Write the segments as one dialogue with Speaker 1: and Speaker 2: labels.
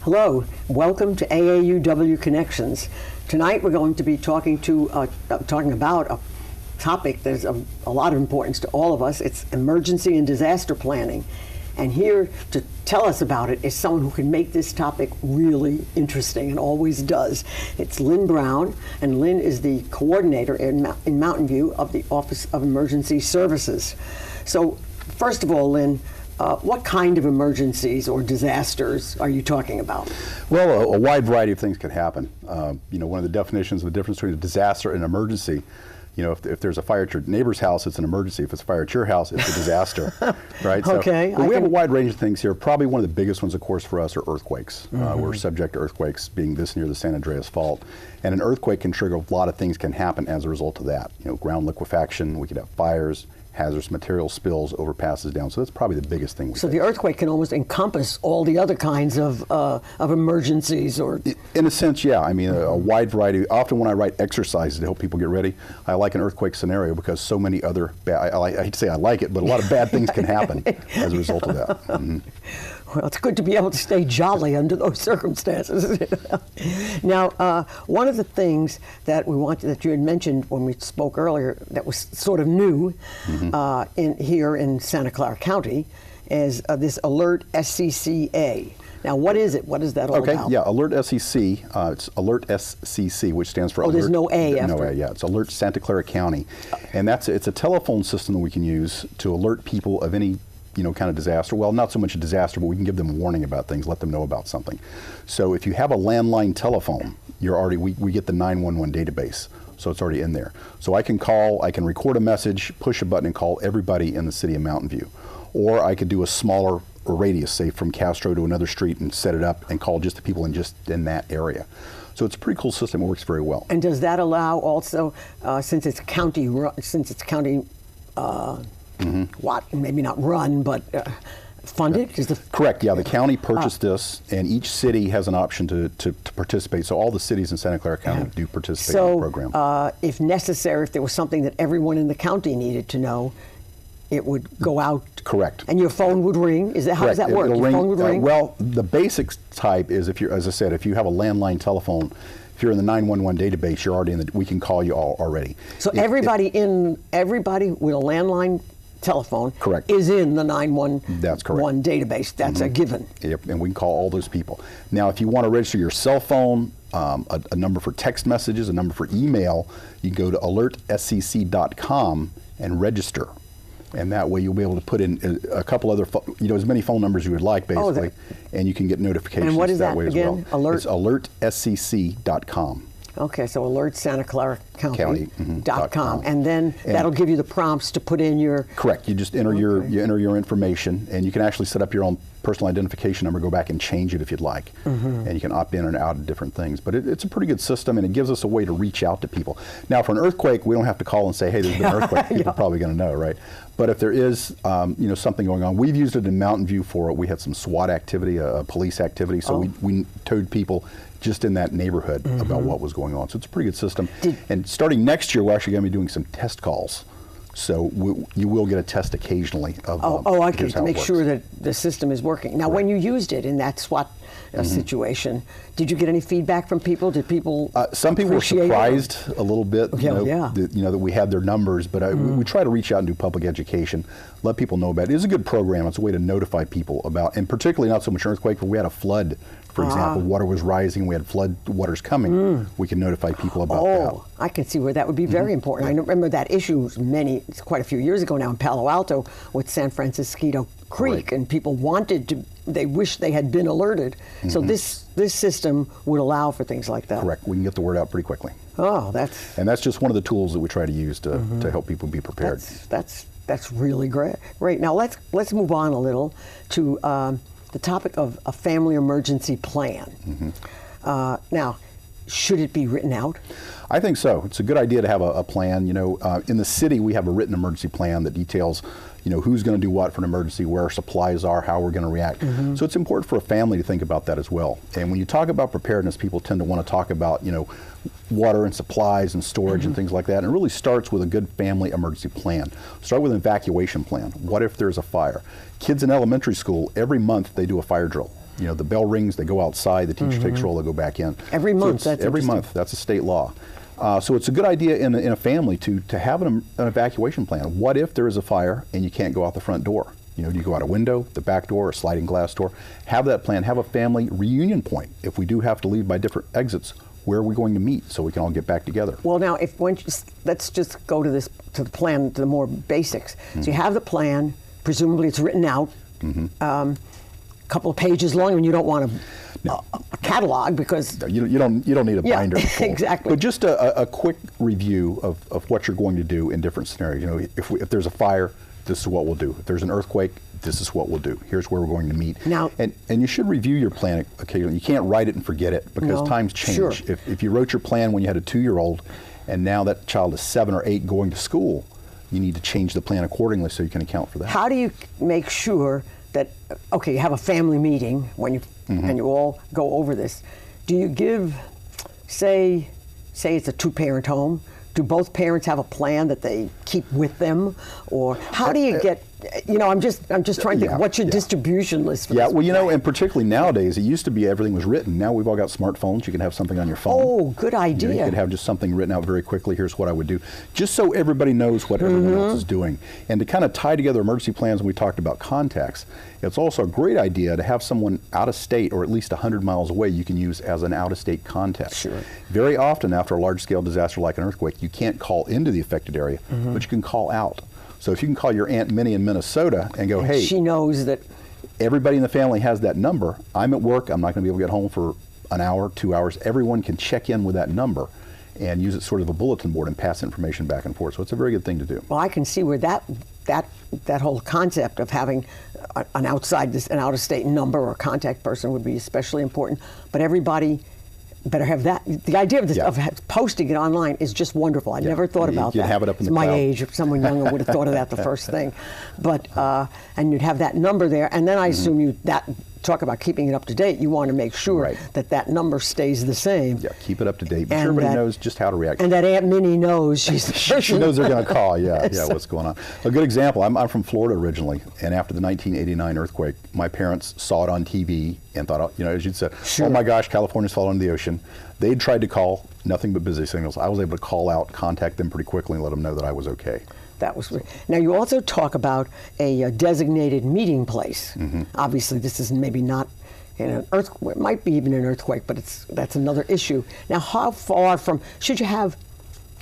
Speaker 1: Hello, welcome to AAUW Connections. Tonight we're going to be talking about a topic that's of a lot of importance to all of us. It's emergency and disaster planning. And here to tell us about it is someone who can make this topic really interesting and always does. It's Lynn Brown, and Lynn is the coordinator in Mountain View of the Office of Emergency Services. So first of all, Lynn, what kind of emergencies or disasters are you talking about?
Speaker 2: Well, a wide variety of things can happen. One of the definitions of the difference between a disaster and emergency, if there's a fire at your neighbor's house, it's an emergency. If it's a fire at your house, it's a disaster, right?
Speaker 1: Okay.
Speaker 2: So we have a wide range of things here. Probably one of the biggest ones, of course, for us are earthquakes. We're subject to earthquakes, being this near the San Andreas Fault. And an earthquake can trigger a lot of things can happen as a result of that. Ground liquefaction, we could have fires, hazardous material spills, overpasses down. So that's probably the biggest thing.
Speaker 1: So the earthquake can almost encompass all the other kinds of emergencies, or?
Speaker 2: In a sense, yeah. I mean, a wide variety. Often when I write exercises to help people get ready, I like an earthquake scenario because so many other, I hate to say I like it, but a lot of bad things can happen as a result of that. Mm-hmm.
Speaker 1: Well, it's good to be able to stay jolly under those circumstances. Now, one of the things that you had mentioned when we spoke earlier that was sort of new here in Santa Clara County is this Alert SCCA. Now, what is it? What is that all about?
Speaker 2: Okay, yeah, Alert SCC. It's Alert SCC, which stands for Alert.
Speaker 1: There's no A after.
Speaker 2: No A, yeah. It's Alert Santa Clara County. And it's a telephone system that we can use to alert people of any kind of disaster. Well, not so much a disaster, but we can give them a warning about things, let them know about something. So if you have a landline telephone, we get the 911 database. So it's already in there. So I can call, I can record a message, push a button, and call everybody in the city of Mountain View. Or I could do a smaller radius, say from Castro to another street, and set it up and call just the people in that area. So it's a pretty cool system. It works very well.
Speaker 1: And does that allow also, since it's county, maybe not run, but funded?
Speaker 2: Correct, yeah. The county purchased this, and each city has an option to participate. So all the cities in Santa Clara County do participate in the program.
Speaker 1: So if necessary, if there was something that everyone in the county needed to know, it would go out.
Speaker 2: Correct.
Speaker 1: And your phone would ring? How does that work? Your phone would ring?
Speaker 2: Well, the basic type is as I said, if you have a landline telephone, if you're in the 911 database, you're already we can call you all already.
Speaker 1: So everybody with a landline telephone is in the 911 database. That's a given.
Speaker 2: Yep, and we can call all those people. Now, if you want to register your cell phone, a number for text messages, a number for email, you can go to alertscc.com and register. And that way you'll be able to put in a couple other, as many phone numbers you would like, basically, and you can get notifications
Speaker 1: and what is
Speaker 2: that way
Speaker 1: again?
Speaker 2: as well. It's alertscc.com.
Speaker 1: Okay, so alertsantaclaracounty.com, and then that'll give you the prompts to put in your.
Speaker 2: Correct. You just enter your information, and you can actually set up your own personal identification number, go back and change it if you'd like, and you can opt in and out of different things. But it's a pretty good system, and it gives us a way to reach out to people. Now, for an earthquake, we don't have to call and say, "Hey, there's been an earthquake." People are probably going to know, right? But if there is, something going on, we've used it in Mountain View we had some SWAT activity, police activity, so we told people just in that neighborhood about what was going on. So it's a pretty good system. And starting next year, we're actually going to be doing some test calls. So you will get a test occasionally of
Speaker 1: okay, to make sure that the system is working. Now, when you used it in that SWAT situation, did you get any feedback from people? Did people
Speaker 2: some people were surprised a little bit, that we had their numbers, but we try to reach out and do public education, let people know about it. It's a good program. It's a way to notify people about, and particularly not so much earthquake, but we had a flood. For example, water was rising, we had flood waters coming, we can notify people about that.
Speaker 1: I can see where that would be very important. I remember that issue it's quite a few years ago now in Palo Alto with San Francisco Creek, and people they wish they had been alerted. So this system would allow for things like that.
Speaker 2: Correct, we can get the word out pretty quickly.
Speaker 1: And
Speaker 2: that's just one of the tools that we try to use to help people be prepared.
Speaker 1: That's really great. Now let's move on a little to the topic of a family emergency plan. Now, should it be written out?
Speaker 2: I think so. It's a good idea to have a plan. In the city, we have a written emergency plan that details, who's going to do what for an emergency, where our supplies are, how we're going to react. So it's important for a family to think about that as well. And when you talk about preparedness, people tend to want to talk about, water and supplies and storage and things like that. And it really starts with a good family emergency plan. Start with an evacuation plan. What if there's a fire? Kids in elementary school, every month they do a fire drill. You know, the bell rings, they go outside, the teacher takes roll, they go back in.
Speaker 1: Every month, that's
Speaker 2: every
Speaker 1: interesting.
Speaker 2: month, that's a state law. So it's a good idea in a family to have an evacuation plan. What if there is a fire and you can't go out the front door? You know, do you go out a window, the back door, a sliding glass door? Have that plan, have a family reunion point. If we do have to leave by different exits, where are we going to meet so we can all get back together?
Speaker 1: Well, now, let's just go to the plan, to the more basics. So you have the plan, presumably it's written out, a couple of pages long, and you don't want a catalog because
Speaker 2: you don't need a binder. Full.
Speaker 1: Exactly.
Speaker 2: But just a quick review of what you're going to do in different scenarios. You know, if there's a fire, this is what we'll do. If there's an earthquake, this is what we'll do. Here's where we're going to meet.
Speaker 1: Now,
Speaker 2: and you should review your plan occasionally. You can't write it and forget it because times change.
Speaker 1: Sure.
Speaker 2: If you wrote your plan when you had a 2-year-old and now that child is 7 or 8 going to school, you need to change the plan accordingly so you can account for that.
Speaker 1: how do you make sure that, okay, you have a family meeting when you and you all go over this. Do you give, say it's a 2-parent home, do both parents have a plan that they keep with them, or how do you get? You know, I'm just trying to think. What's your distribution list? For this
Speaker 2: well, you know,
Speaker 1: plan?
Speaker 2: and particularly nowadays, it used to be everything was written. Now we've all got smartphones. You can have something on your phone.
Speaker 1: Oh, good idea.
Speaker 2: You know, you could have just something written out very quickly. Here's what I would do, just so everybody knows what everyone else is doing, and to kind of tie together emergency plans. When we talked about contacts, it's also a great idea to have someone out of state or at least 100 miles away you can use as an out-of-state contact.
Speaker 1: Sure.
Speaker 2: Very often, after a large-scale disaster like an earthquake, you can't call into the affected area, but you can call out. So if you can call your Aunt Minnie in Minnesota and go, hey,
Speaker 1: she knows that
Speaker 2: everybody in the family has that number. I'm at work. I'm not going to be able to get home for an hour, 2 hours. Everyone can check in with that number and use it sort of a bulletin board and pass information back and forth. So it's a very good thing to do.
Speaker 1: Well, I can see where that whole concept of having an out-of-state number or contact person would be especially important. But everybody better have that. The idea of this, of posting it online is just wonderful. I never thought about that.
Speaker 2: You have it up in the
Speaker 1: my
Speaker 2: cloud.
Speaker 1: age. If someone younger would have thought of that the first thing, but and you'd have that number there, and then I assume you talk about keeping it up to date. You want to make sure that number stays the same.
Speaker 2: Yeah, keep it up to date. Make sure everybody knows just how to react.
Speaker 1: And that Aunt Minnie knows she's the person.
Speaker 2: She knows they're going to call. Yeah, what's going on? A good example. I'm from Florida originally, and after the 1989 earthquake, my parents saw it on TV and thought, you know, as you said, oh my gosh, California's fallen into the ocean. They'd tried to call, nothing but busy signals. I was able to call out, contact them pretty quickly, and let them know that I was okay.
Speaker 1: That was now. You also talk about a designated meeting place. Obviously, this is maybe not in an earthquake. It might be even an earthquake, but that's another issue. Now, how far from should you have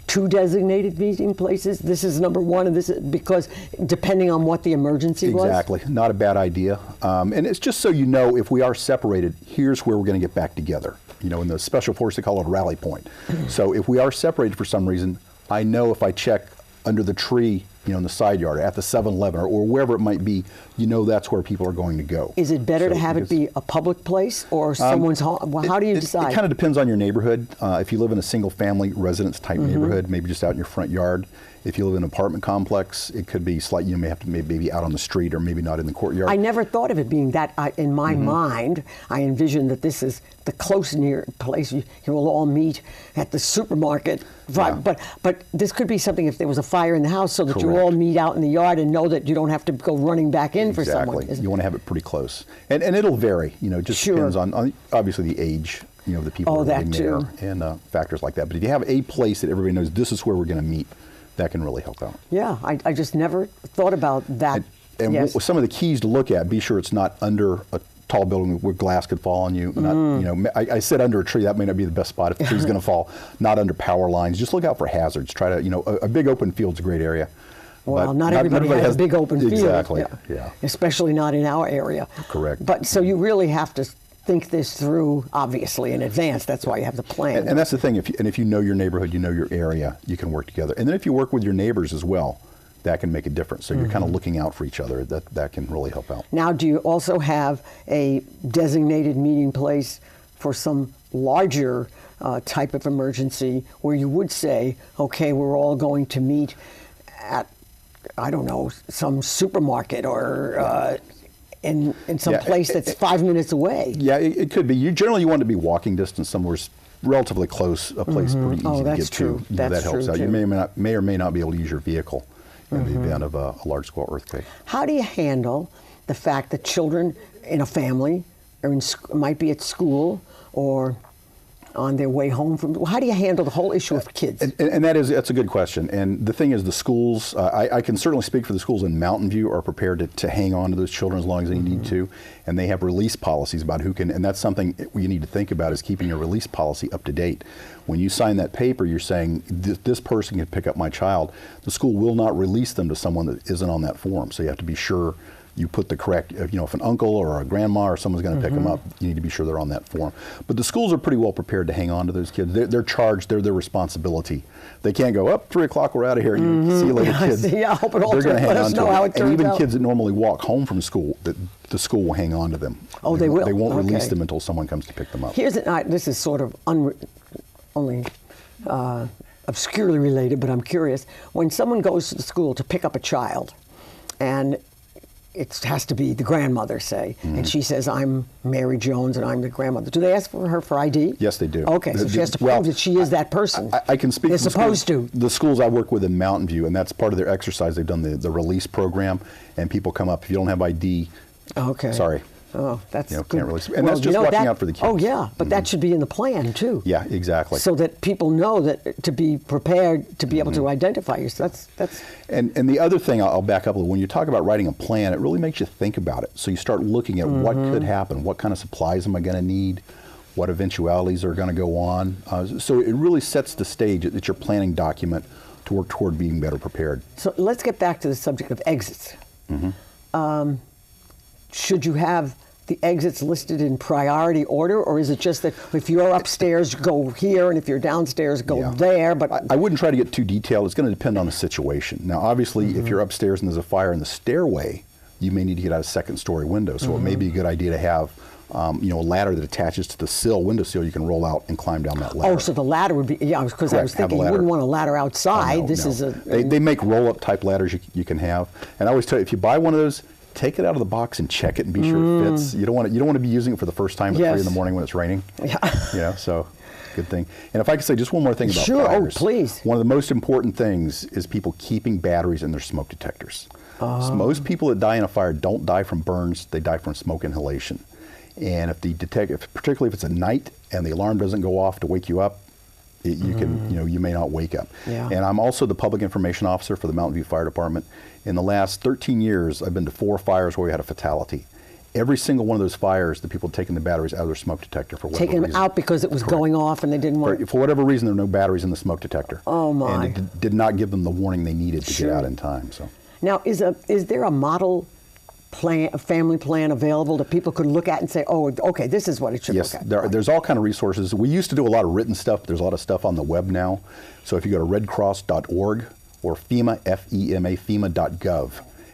Speaker 1: 2 designated meeting places? This is number 1, and this is because depending on what the emergency was.
Speaker 2: Exactly, not a bad idea. And it's just so you know, if we are separated, here's where we're going to get back together. You know, in the special force, they call it a rally point. So if we are separated for some reason, I know if I check under the tree, you know, in the side yard, at the 7-Eleven, or wherever it might be, you know that's where people are going to go.
Speaker 1: Is it better to have it be a public place or someone's home? Well, how do you decide?
Speaker 2: It kind of depends on your neighborhood. If you live in a single-family residence type neighborhood, maybe just out in your front yard. If you live in an apartment complex, it could be slightly, you may have to maybe out on the street or maybe not in the courtyard.
Speaker 1: I never thought of it being that. In my mind, I envision that this is the close near place you will all meet at the supermarket. But this could be something if there was a fire in the house, so that you all meet out in the yard and know that you don't have to go running back in for someone.
Speaker 2: You want to have it pretty close, and it'll vary. You know, it just depends on obviously the age. You know, the people who are living there and factors like that. But if you have a place that everybody knows this is where we're going to meet, that can really help out.
Speaker 1: Yeah, I just never thought about that.
Speaker 2: And some of the keys to look at, be sure it's not under a tall building where glass could fall on you. Not, you know, I said under a tree, that may not be the best spot if the tree's going to fall. Not under power lines. Just look out for hazards. Try to, you know, a big open field's a great area.
Speaker 1: Well, not everybody has a big open field.
Speaker 2: Exactly, yeah.
Speaker 1: Especially not in our area.
Speaker 2: Correct.
Speaker 1: But so you really have to think this through, obviously, in advance. That's why you have the plan.
Speaker 2: And that's the thing. If you know your neighborhood, you know your area, you can work together. And then if you work with your neighbors as well, that can make a difference. So you're kind of looking out for each other. That can really help out.
Speaker 1: Now, do you also have a designated meeting place for some larger type of emergency where you would say, okay, we're all going to meet at, I don't know, some supermarket or in some place that's 5 minutes away?
Speaker 2: Yeah, it could be. You want to be walking distance somewhere relatively close, a place pretty easy to get
Speaker 1: true.
Speaker 2: to. That helps out. You may or may not be able to use your vehicle in the event of a, large-scale earthquake.
Speaker 1: How do you handle the fact that children in a family, 2 or 3 children, are might be at school or on their way home from. How do you handle the whole issue of kids?
Speaker 2: And that's a good question. And the thing is, the schools, I can certainly speak for the schools in Mountain View, are prepared to hang on to those children as long as they need to. And they have release policies about who can, and that's something you need to think about, is keeping your release policy up to date. When you sign that paper, you're saying this person can pick up my child. The school will not release them to someone that isn't on that form. So you have to be sure you put the correct, if an uncle or a grandma or someone's going to pick them up, you need to be sure they're on that form. But the schools are pretty well prepared to hang on to those kids. They're charged, they're their responsibility. They can't go, up 3 o'clock, we're out of here, see you later, kids.
Speaker 1: Yeah, I hope it all
Speaker 2: they're going to hang on to it. And even
Speaker 1: out.
Speaker 2: kids that normally walk home from school, the school will hang on to them.
Speaker 1: Oh, they will?
Speaker 2: They won't release them until someone comes to pick them up.
Speaker 1: This is sort of only obscurely related, but I'm curious. When someone goes to the school to pick up a child, and it has to be the grandmother, say, and she says, I'm Mary Jones and I'm the grandmother. Do they ask for her for ID?
Speaker 2: Yes, they do.
Speaker 1: Okay, so she has to prove that she is that person.
Speaker 2: I can speak.
Speaker 1: They're supposed to.
Speaker 2: The schools I work with in Mountain View, and that's part of their exercise. They've done the release program, and people come up. If you don't have ID, sorry.
Speaker 1: Oh, that's good.
Speaker 2: Can't release. And that's just watching out for the kids.
Speaker 1: Oh, yeah, but that should be in the plan, too.
Speaker 2: Yeah, exactly.
Speaker 1: So that people know that to be prepared to be able to identify you. So that's.
Speaker 2: And the other thing, I'll back up a little. When you talk about writing a plan, it really makes you think about it. So you start looking at what could happen. What kind of supplies am I going to need? What eventualities are going to go on? So it really sets the stage. It's your planning document to work toward being better prepared.
Speaker 1: So let's get back to the subject of exits. Should you have the exits listed in priority order, or is it just that if you're upstairs, go here, and if you're downstairs, go there? But
Speaker 2: I wouldn't try to get too detailed. It's going to depend on the situation. Now, obviously, if you're upstairs and there's a fire in the stairway, you may need to get out a second-story window. So it may be a good idea to have a ladder that attaches to the windowsill. You can roll out and climb down that ladder.
Speaker 1: Oh, so the ladder would be, because I was thinking you wouldn't want a ladder outside.
Speaker 2: They make roll-up type ladders you can have. And I always tell you, if you buy one of those, take it out of the box and check it and be sure it fits. You don't want to be using it for the first time at 3 in the morning when it's raining. Yeah. So good thing. And if I could say just one more thing about fires.
Speaker 1: Oh, please.
Speaker 2: One of the most important things is people keeping batteries in their smoke detectors. So most people that die in a fire don't die from burns, they die from smoke inhalation. And if particularly if it's at night and the alarm doesn't go off to wake you up, you may not wake up.
Speaker 1: Yeah.
Speaker 2: And I'm also the public information officer for the Mountain View Fire Department. In the last 13 years, I've been to 4 fires where we had a fatality. Every single one of those fires, the people had taken the batteries out of their smoke detector for whatever reason.
Speaker 1: Taking them out because it was going off and they didn't want.
Speaker 2: For whatever reason, there were no batteries in the smoke detector.
Speaker 1: Oh my!
Speaker 2: And it did not give them the warning they needed to get out in time. So
Speaker 1: now, is there a model plan, a family plan available that people could look at and say, oh, okay, this is what it should look at?
Speaker 2: Yes, there's all kind of resources. We used to do a lot of written stuff, but there's a lot of stuff on the web now. So if you go to redcross.org or FEMA, FEMA.gov,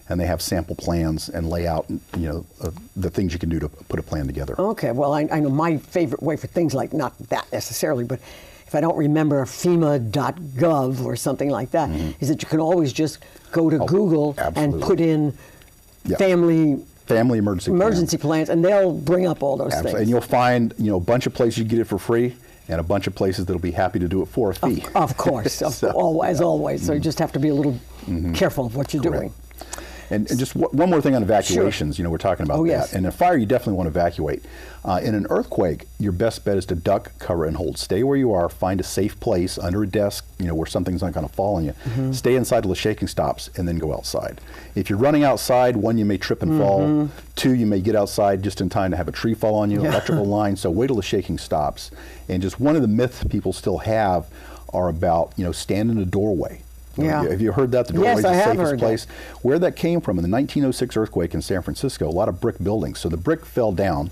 Speaker 2: and they have sample plans and lay out, the things you can do to put a plan together.
Speaker 1: Okay, well, I know my favorite way for things like, not that necessarily, but if I don't remember FEMA.gov or something like that, is that you can always just go to Google and put in family emergency plans, and they'll bring up all those things.
Speaker 2: And you'll find a bunch of places you can get it for free, and a bunch of places that'll be happy to do it for a fee.
Speaker 1: Of course, as always. So you just have to be a little careful of what you're doing.
Speaker 2: And just one more thing on evacuations. We're talking about that.
Speaker 1: Yes.
Speaker 2: And in a fire, you definitely want to evacuate. In an earthquake, your best bet is to duck, cover, and hold. Stay where you are. Find a safe place under a desk, where something's not going to fall on you. Stay inside till the shaking stops, and then go outside. If you're running outside, 1, you may trip and fall. 2, you may get outside just in time to have a tree fall on you, electrical line. So wait till the shaking stops. And just one of the myths people still have are about, stand in a doorway. Have you heard that? The doorway is the safest place. Where that came from, in the 1906 earthquake in San Francisco, a lot of brick buildings. So the brick fell down.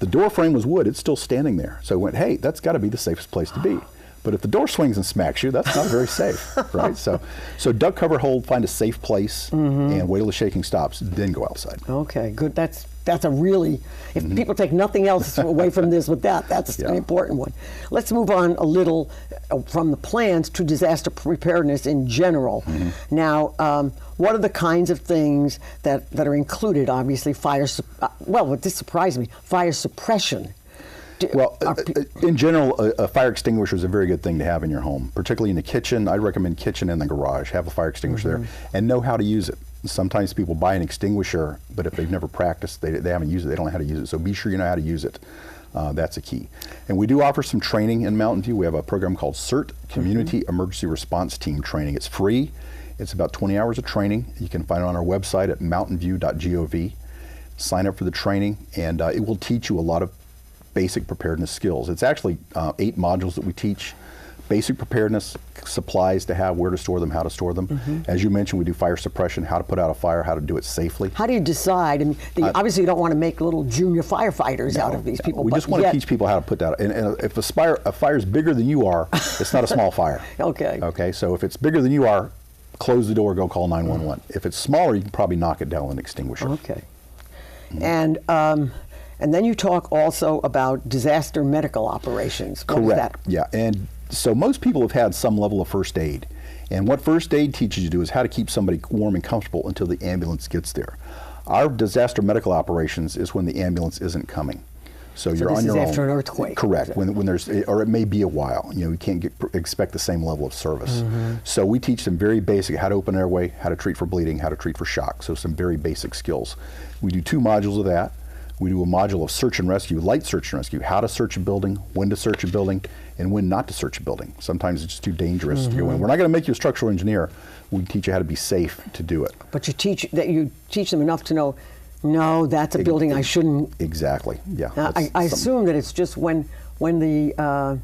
Speaker 2: The door frame was wood. It's still standing there. So I went, hey, that's got to be the safest place to be. But if the door swings and smacks you, that's not very safe, right? So duck, cover, hold, find a safe place, and wait till the shaking stops, then go outside.
Speaker 1: Okay, good. That's a really, if people take nothing else away from this with that's an important one. Let's move on a little from the plans to disaster preparedness in general. Now, what are the kinds of things that are included? Obviously, this surprised me, fire suppression.
Speaker 2: In general, a fire extinguisher is a very good thing to have in your home, particularly in the kitchen. I recommend kitchen and the garage. Have a fire extinguisher there and know how to use it. Sometimes people buy an extinguisher, but if they've never practiced, they haven't used it, they don't know how to use it. So be sure you know how to use it. That's a key. And we do offer some training in Mountain View. We have a program called CERT, Community Emergency Response Team Training. It's free. It's about 20 hours of training. You can find it on our website at mountainview.gov. Sign up for the training, and it will teach you a lot of basic preparedness skills. It's actually 8 modules that we teach. Basic preparedness, supplies to have, where to store them, how to store them. As you mentioned, we do fire suppression, how to put out a fire, how to do it safely.
Speaker 1: How do you decide? I mean, obviously you don't want to make little junior firefighters out of these people.
Speaker 2: We just want to teach people how to put that. And if a fire is bigger than you are, it's not a small fire.
Speaker 1: Okay.
Speaker 2: Okay, so if it's bigger than you are, close the door, go call 911. If it's smaller, you can probably knock it down with an extinguisher.
Speaker 1: Okay. And then you talk also about disaster medical operations. What is that?
Speaker 2: Yeah, and so most people have had some level of first aid. And what first aid teaches you to do is how to keep somebody warm and comfortable until the ambulance gets there. Our disaster medical operations is when the ambulance isn't coming. So you're on your own.
Speaker 1: After an earthquake.
Speaker 2: Correct. When there's, or it may be a while. You know, you can't expect the same level of service. So we teach them very basic, how to open an airway, how to treat for bleeding, how to treat for shock. So some very basic skills. We do 2 modules of that. We do a module of search and rescue, light search and rescue, how to search a building, when to search a building, and when not to search a building. Sometimes it's just too dangerous to go in. We're not going to make you a structural engineer. We teach you how to be safe to do it.
Speaker 1: But you teach them enough to know, no, that's a building I shouldn't.
Speaker 2: Exactly. Yeah.
Speaker 1: I assume that it's just when there's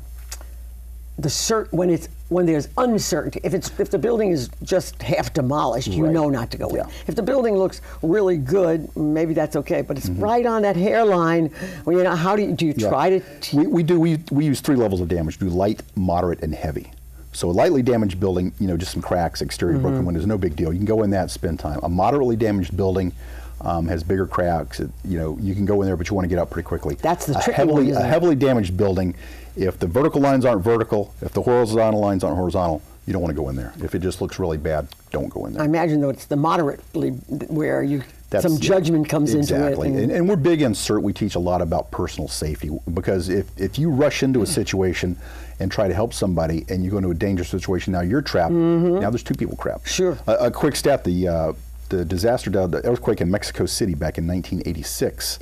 Speaker 1: uncertainty. If the building is just half demolished, you know not to go in. If the building looks really good, maybe that's okay. But it's right on that hairline. Well, you know, how do you try to?
Speaker 2: We use 3 levels of damage. We do light, moderate, and heavy. So a lightly damaged building, you know, just some cracks, exterior broken windows, no big deal. You can go in that, spend time. A moderately damaged building has bigger cracks. You know, you can go in there, but you want to get out pretty quickly.
Speaker 1: That's the tricky one, isn't it?
Speaker 2: A heavily damaged building, if the vertical lines aren't vertical, if the horizontal lines aren't horizontal, you don't want to go in there. If it just looks really bad, don't go in there.
Speaker 1: I imagine, though, it's the moderately where some judgment comes into it.
Speaker 2: Exactly. And we're big in CERT. We teach a lot about personal safety, because if you rush into a situation and try to help somebody and you go into a dangerous situation, now you're trapped. Now there's 2 people trapped.
Speaker 1: Sure.
Speaker 2: A quick stat, the disaster, the earthquake in Mexico City back in 1986,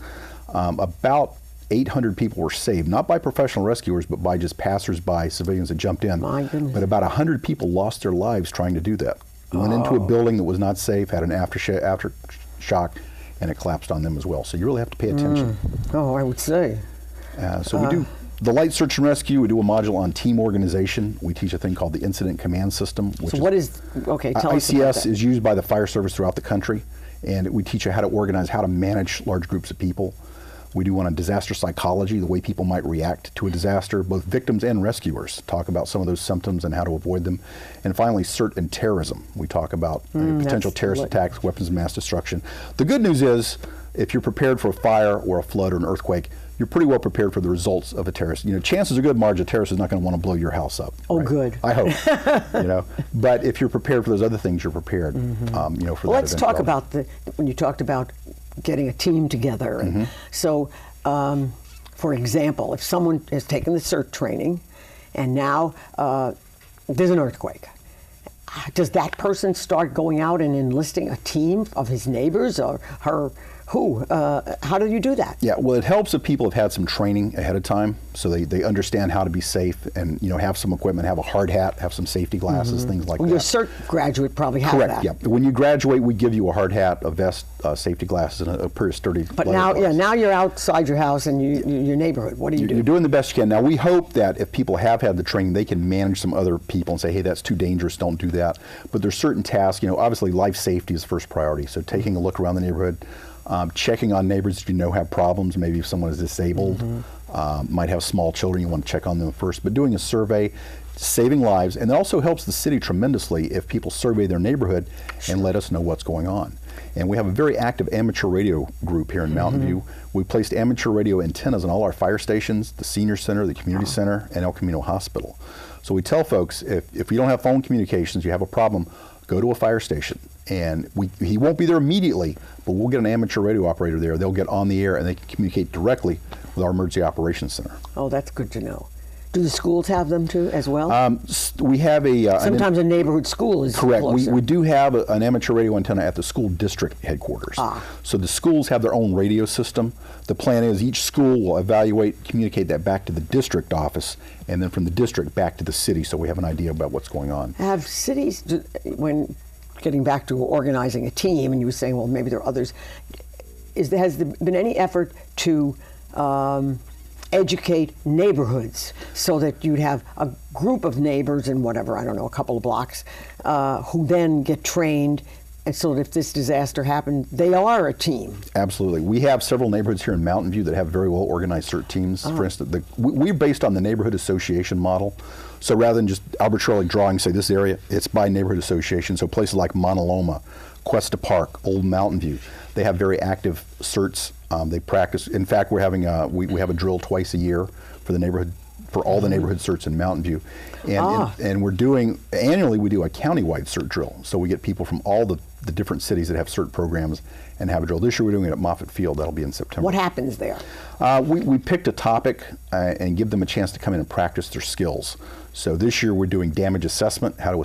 Speaker 2: about 800 people were saved, not by professional rescuers, but by just passers-by, civilians that jumped in.
Speaker 1: My goodness.
Speaker 2: But about 100 people lost their lives trying to do that. Went into a building that was not safe, had an aftershock, and it collapsed on them as well. So you really have to pay attention.
Speaker 1: Oh, I would say.
Speaker 2: So we do the light search and rescue. We do a module on team organization. We teach a thing called the Incident Command System. Which
Speaker 1: tell us about
Speaker 2: ICS
Speaker 1: that.
Speaker 2: is used by the fire service throughout the country, and we teach you how to organize, how to manage large groups of people. We do one on disaster psychology, the way people might react to a disaster, both victims and rescuers. Talk about some of those symptoms and how to avoid them. And finally, CERT and terrorism. We talk about potential terrorist attacks, weapons of mass destruction. The good news is, if you're prepared for a fire or a flood or an earthquake, you're pretty well prepared for the results of a terrorist. You know, chances are good, Marge, a terrorist is not going to want to blow your house up.
Speaker 1: Oh,
Speaker 2: right?
Speaker 1: good.
Speaker 2: I hope. You know, but if you're prepared for those other things, you're prepared. You know, for that.
Speaker 1: Let's talk about when you talked about getting a team together. And so, for example, if someone has taken the CERT training, and now there's an earthquake, does that person start going out and enlisting a team of his neighbors or her? Who? How do you do that?
Speaker 2: Yeah, well, it helps if people have had some training ahead of time, so they understand how to be safe and, you know, have some equipment, have a hard hat, have some safety glasses, things like that.
Speaker 1: Your CERT graduate probably has
Speaker 2: that.
Speaker 1: Correct,
Speaker 2: yeah. When you graduate, we give you a hard hat, a vest, safety glasses, and a pair of sturdy
Speaker 1: But now,
Speaker 2: gloves.
Speaker 1: now you're outside your house and your neighborhood. What do you do?
Speaker 2: You're doing the best you can. Now, we hope that if people have had the training, they can manage some other people and say, hey, that's too dangerous, don't do that. But there's certain tasks, you know, obviously life safety is first priority, so taking a look around the neighborhood, checking on neighbors if you know have problems, maybe if someone is disabled, might have small children, you want to check on them first, but doing a survey, saving lives, and it also helps the city tremendously if people survey their neighborhood and let us know what's going on. And we have a very active amateur radio group here in Mountain View. We placed amateur radio antennas on all our fire stations, the senior center, the community center, and El Camino Hospital. So we tell folks, if you don't have phone communications, you have a problem, go to a fire station. And he won't be there immediately, but we'll get an amateur radio operator there. They'll get on the air and they can communicate directly with our emergency operations center.
Speaker 1: Oh, that's good to know. Do the schools have them too, as well?
Speaker 2: We have
Speaker 1: Sometimes a neighborhood school is
Speaker 2: correct.
Speaker 1: closer.
Speaker 2: We do have an amateur radio antenna at the school district headquarters. So the schools have their own radio system. The plan is each school will evaluate, communicate that back to the district office, and then from the district back to the city, so we have an idea about what's going on.
Speaker 1: Have cities, when getting back to organizing a team, and you were saying, well, maybe there are others, has there been any effort to educate neighborhoods so that you'd have a group of neighbors in whatever, I don't know, a couple of blocks, who then get trained, and so that if this disaster happened, they are a team?
Speaker 2: Absolutely. We have several neighborhoods here in Mountain View that have very well organized CERT teams. For instance, we're based on the neighborhood association model. So rather than just arbitrarily drawing, say, this area, it's by neighborhood association. So places like Montaloma, Cuesta Park, Old Mountain View, they have very active CERTs. They practice. In fact, we're having we have a drill twice a year for the neighborhood, for all the neighborhood CERTs in Mountain View, and we're doing annually. We do a countywide CERT drill, so we get people from all the different cities that have CERT programs and have a drill. This year we're doing it at Moffett Field. That'll be in September.
Speaker 1: What happens there?
Speaker 2: We picked a topic and give them a chance to come in and practice their skills. So this year we're doing damage assessment, how to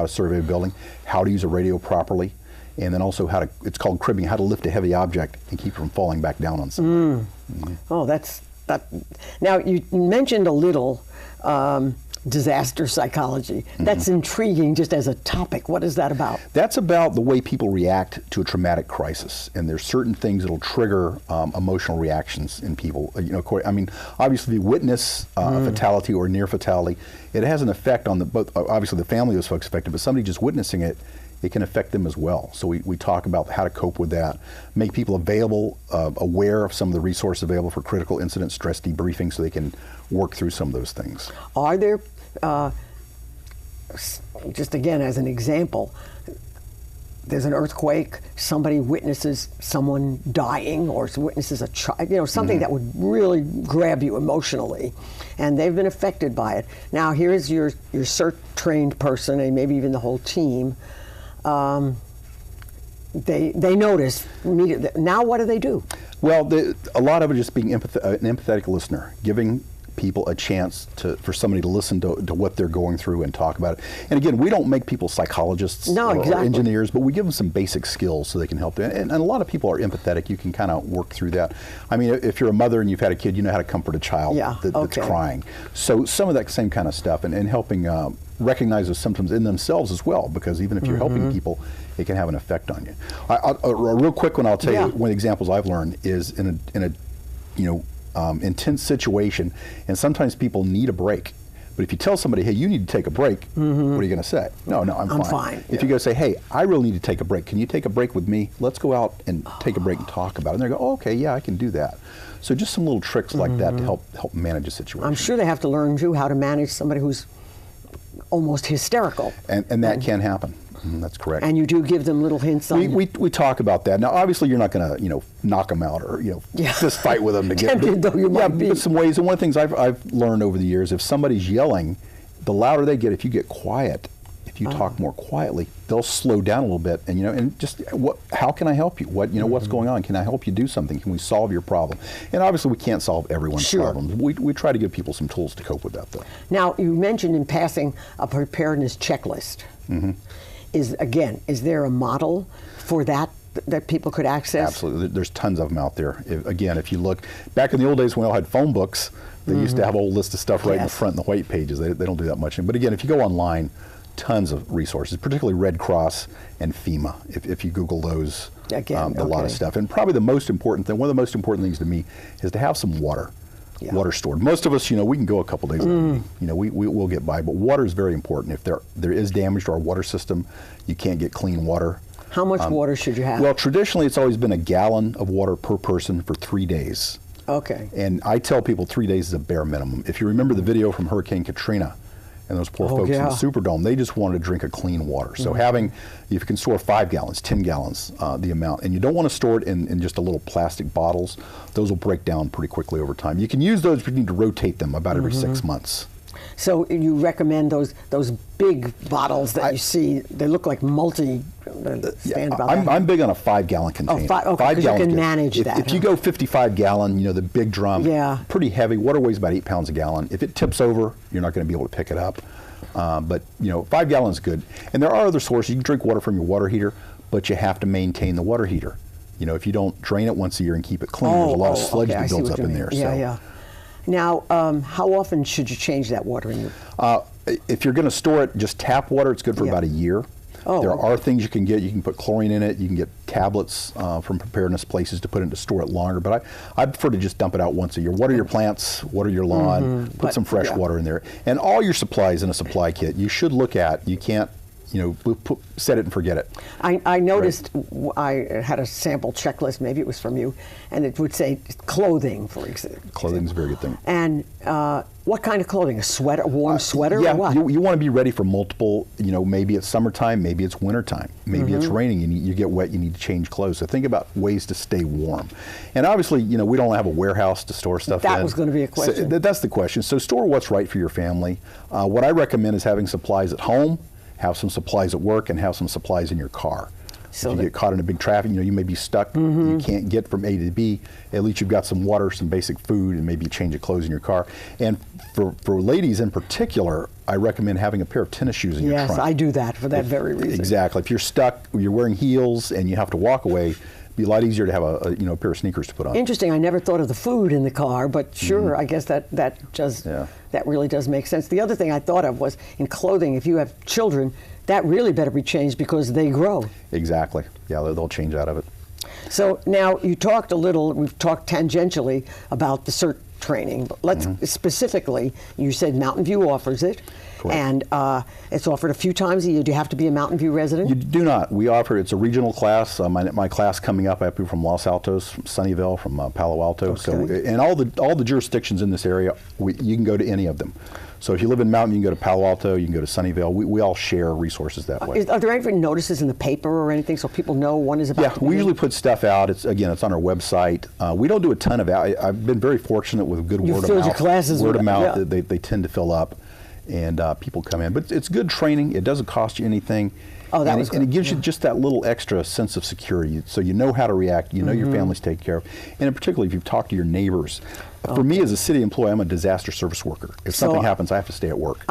Speaker 2: survey a building, how to use a radio properly, and then also it's called cribbing, how to lift a heavy object and keep it from falling back down on somebody.
Speaker 1: Oh, that. Now, you mentioned a little disaster psychology. That's intriguing just as a topic. What is that about? That's
Speaker 2: about the way people react to a traumatic crisis, and there's certain things that'll trigger emotional reactions in people. I mean, obviously, if you witness a fatality or near fatality, it has an effect on both obviously the family of those folks affected, but somebody just witnessing it, it can affect them as well. So we talk about how to cope with that, make people available, aware of some of the resources available for critical incident stress debriefing, so they can work through some of those things.
Speaker 1: Are there, just again as an example, there's an earthquake, somebody witnesses someone dying, or witnesses a child, something that would really grab you emotionally, and they've been affected by it. Now here's your CERT trained person, and maybe even the whole team. They notice immediately. Now what do they do?
Speaker 2: Well, a lot of it is just being an empathetic listener, giving people a chance for somebody to listen to what they're going through and talk about it. And again, we don't make people psychologists or engineers, but we give them some basic skills so they can help them. And a lot of people are empathetic. You can kind of work through that. I mean, if you're a mother and you've had a kid, you know how to comfort a child that's crying. So some of that same kind of stuff, and helping recognize those symptoms in themselves as well, because even if you're helping people, it can have an effect on you. A real quick one I'll tell you, one of the examples I've learned is in a intense situation, and sometimes people need a break. But if you tell somebody, hey, you need to take a break, what are you going to say? No, I'm fine. If you go say, hey, I really need to take a break. Can you take a break with me? Let's go out and take a break and talk about it. And they go, oh, okay, yeah, I can do that. So just some little tricks like that to help manage a situation. I'm
Speaker 1: sure they have to learn, too, how to manage somebody who's almost hysterical.
Speaker 2: And that can happen. That's correct.
Speaker 1: And you do give them little hints on
Speaker 2: we talk about that. Now, obviously, you're not going to knock them out or just fight with them to get.
Speaker 1: Tempted though you might be.
Speaker 2: But some ways. And one of the things I've learned over the years, if somebody's yelling, the louder they get. If you get quiet, if you talk more quietly, they'll slow down a little bit. And and just how can I help you? What's going on? Can I help you do something? Can we solve your problem? And obviously, we can't solve everyone's problems. We try to give people some tools to cope with that, though.
Speaker 1: Now, you mentioned in passing a preparedness checklist. Is there a model for that people could access?
Speaker 2: Absolutely. There's tons of them out there. If you look, back in the old days when we all had phone books, they used to have a whole list of stuff right in the front in the white pages. They don't do that much. But again, if you go online, tons of resources, particularly Red Cross and FEMA. If you Google those, a lot of stuff. And probably the most important thing, one of the most important things to me, is to have some water. Water stored. Most of us, we can go a couple days without we'll get by, but water is very important. If there is damage to our water system, you can't get clean water.
Speaker 1: How much water should you have?
Speaker 2: Well, traditionally, it's always been a gallon of water per person for 3 days.
Speaker 1: Okay.
Speaker 2: And I tell people 3 days is a bare minimum. If you remember the video from Hurricane Katrina, and those poor folks in the Superdome, they just wanted to drink a clean water. So if you can store 5 gallons, 10 gallons, the amount, and you don't want to store it in just a little plastic bottles, those will break down pretty quickly over time. You can use those, but you need to rotate them about every 6 months.
Speaker 1: So you recommend those big bottles that you see? They look like stand about that.
Speaker 2: I'm big on a 5-gallon container.
Speaker 1: Oh, okay, 'cause you can manage that.
Speaker 2: If you go 55-gallon, the big drum, pretty heavy. Water weighs about 8 pounds a gallon. If it tips over, you're not going to be able to pick it up. But 5 gallons is good. And there are other sources. You can drink water from your water heater, but you have to maintain the water heater. If you don't drain it once a year and keep it clean, there's a lot of sludge that builds up in there.
Speaker 1: Yeah. Now, how often should you change that water in your?
Speaker 2: If you're going to store it, just tap water, it's good for about a year. There are things you can get. You can put chlorine in it. You can get tablets from preparedness places to put in to store it longer. But I prefer to just dump it out once a year. Water your plants, water your lawn, put some fresh water in there. And all your supplies in a supply kit, you should look at. You can't, set it and forget it.
Speaker 1: I noticed, I had a sample checklist, maybe it was from you, and it would say clothing, for example.
Speaker 2: Clothing's a very good thing.
Speaker 1: And what kind of clothing? A sweater, a warm sweater,
Speaker 2: or
Speaker 1: what?
Speaker 2: You want to be ready for multiple, maybe it's summertime, maybe it's wintertime, maybe it's raining, you get wet, you need to change clothes. So think about ways to stay warm. And obviously, we don't have a warehouse to store stuff in.
Speaker 1: That was going to be a question.
Speaker 2: So that's the question. So store what's right for your family. What I recommend is having supplies at home, have some supplies at work, and have some supplies in your car. So if you get caught in a big traffic, you may be stuck, you can't get from A to B, at least you've got some water, some basic food, and maybe a change of clothes in your car. And for ladies in particular, I recommend having a pair of tennis shoes in your trunk.
Speaker 1: Yes, I do that for that very reason.
Speaker 2: Exactly. If you're stuck, you're wearing heels, and you have to walk away, it'd be a lot easier to have a pair of sneakers to put on.
Speaker 1: Interesting. I never thought of the food in the car, but sure, I guess that really does make sense. The other thing I thought of was in clothing, if you have children, that really better be changed because they grow.
Speaker 2: Exactly. Yeah, they'll change out of it.
Speaker 1: So now you talked we've talked tangentially about the CERT training, but let's specifically, you said Mountain View offers it.
Speaker 2: Correct.
Speaker 1: And it's offered a few times a year. Do you have to be a Mountain View resident?
Speaker 2: You do not. We offer, it's a regional class. My class coming up, I have people from Los Altos, from Sunnyvale, from Palo Alto.
Speaker 1: Okay.
Speaker 2: So, and all the jurisdictions in this area, you can go to any of them. So if you live in Mountain, you can go to Palo Alto, you can go to Sunnyvale. We all share resources that way.
Speaker 1: Are there any notices in the paper or anything so people know one is about to begin?
Speaker 2: We usually put stuff out. It's on our website. We don't do a ton of it. I've been very fortunate with good word of mouth.
Speaker 1: Your classes
Speaker 2: word of mouth, they tend to fill up, and people come in. But it's good training. It doesn't cost you anything.
Speaker 1: Oh, that was good.
Speaker 2: And it gives you just that little extra sense of security, so you know how to react, you know your family's taken care of, and in particular if you've talked to your neighbors. For me as a city employee, I'm a disaster service worker. If something happens, I have to stay at work.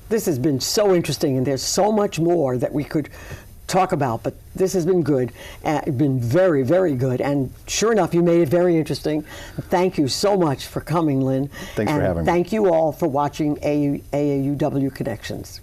Speaker 1: This has been so interesting, and there's so much more that we could talk about, but this has been good. It's been very, very good, and sure enough, you made it very interesting. Thank you so much for coming, Lynn.
Speaker 2: Thanks for having me.
Speaker 1: Thank you all for watching AAUW Connections.